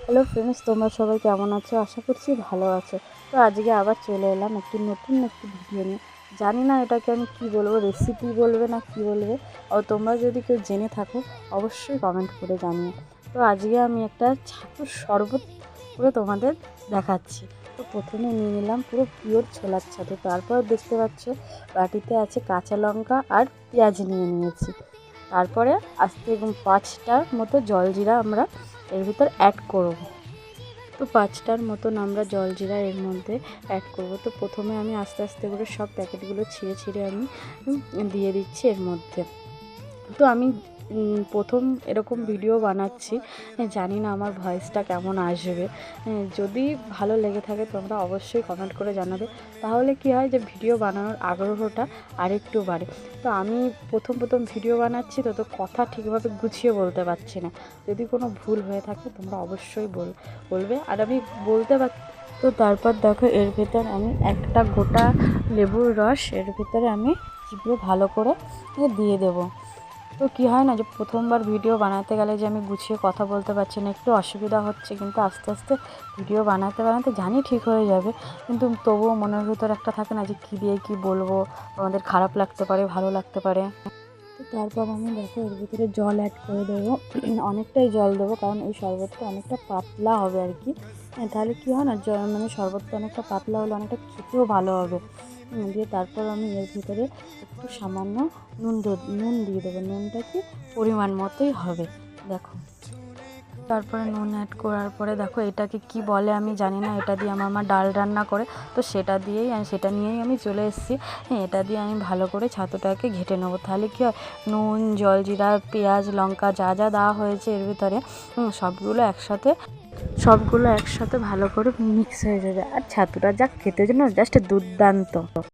Hello friends, তোমরা সবাই কেমন আছো? আশা করছি ভালো আছো। তো আজকে আবার চলে এলাম নতুন একটি ভিডিও নিয়ে। জানি না এটাকে আমি কি বলবো, রেসিপি বলবে না কি বলবে। তোমরা যদি কেউ জেনে থাকো অবশ্যই কমেন্ট করে জানিও। তো আজকে আমি একটা ছাতুর শরবত করে তোমাদের দেখাচ্ছি। তো প্রথমে নিয়ে নিলাম পুরো পিওর ছোলার ছাতু। তারপর দেখতে পাচ্ছ বাটিতে আছে কাঁচা লঙ্কা আর পেঁয়াজ নিয়ে নিয়েছি। তারপরে আস্তে 5টার মতো জলজিরা আমরা এর ভিতর অ্যাড করব। তো 5টার মতন আমরা জলজিরা এর মধ্যে অ্যাড করব। তো প্রথমে আমি আস্তে আস্তে করে সব প্যাকেটগুলো ছিঁড়ে ছিঁড়ে আমি দিয়ে দিচ্ছি এর মধ্যে। তো আমি প্রথম এরকম ভিডিও বানাচ্ছি, জানি না আমার ভয়েসটা কেমন আসবে। যদি ভালো লেগে থাকে তোমরা অবশ্যই কমেন্ট করে জানাবে, তাহলে কি হয় যে ভিডিও বানানোর আগ্রহটা আরেকটু বাড়ে। তো আমি প্রথম ভিডিও বানাচ্ছি, তো কথা ঠিকভাবে গুছিয়ে বলতে পারছি না। যদি কোনো ভুল হয়ে থাকে তোমরা অবশ্যই বলবে, আর আমি বলতে পার। তো তারপর দেখো এর ভেতর আমি একটা গোটা লেবুর রস এর ভিতরে আমি চিপড়ে ভালো করে দিয়ে দেবো। তো কী হয় না যে প্রথমবার ভিডিও বানাতে গেলে যে আমি গুছিয়ে কথা বলতে পারছি না, একটু অসুবিধা হচ্ছে, কিন্তু আস্তে আস্তে ভিডিও বানাতে জানি ঠিক হয়ে যাবে, কিন্তু তবুও মনের ভিতর একটা থাকে না যে কী দিয়ে কী বলবো, আমাদের খারাপ লাগতে পারে, ভালো লাগতে পারে। তো তারপর আমি দেখো এর ভিতরে জল অ্যাড করে দেবো। অনেকটাই জল দেবো, কারণ এই শরবতটা অনেকটা পাতলা হবে আর কি। তাহলে কী হয় না, মানে শরবতটা অনেকটা পাতলা হলে অনেকটা খেতেও ভালো হবে। দিয়ে তারপর আমি এর ভিতরে একটু সামান্য নুন দিয়ে দেবো। নুনটা কি পরিমাণ মতোই হবে দেখো। তারপরে নুন অ্যাড করার পরে দেখো এটাকে কি বলে আমি জানি না, এটা দিয়ে আমার মা ডাল রান্না করে, তো সেটা নিয়েই আমি চলে এসেছি। এটা দিয়ে আমি ভালো করে ছাতুটাকে ঘেঁটে নেবো। তাহলে কী হয়, নুন, জলজিরা, পেঁয়াজ, লঙ্কা যা যা দেওয়া হয়েছে এর ভিতরে সবগুলো একসাথে ভালো করে মিক্স হয়ে যাবে। আর ছাতুটা যা খেতে জন্য জাস্ট দুর্দান্ত।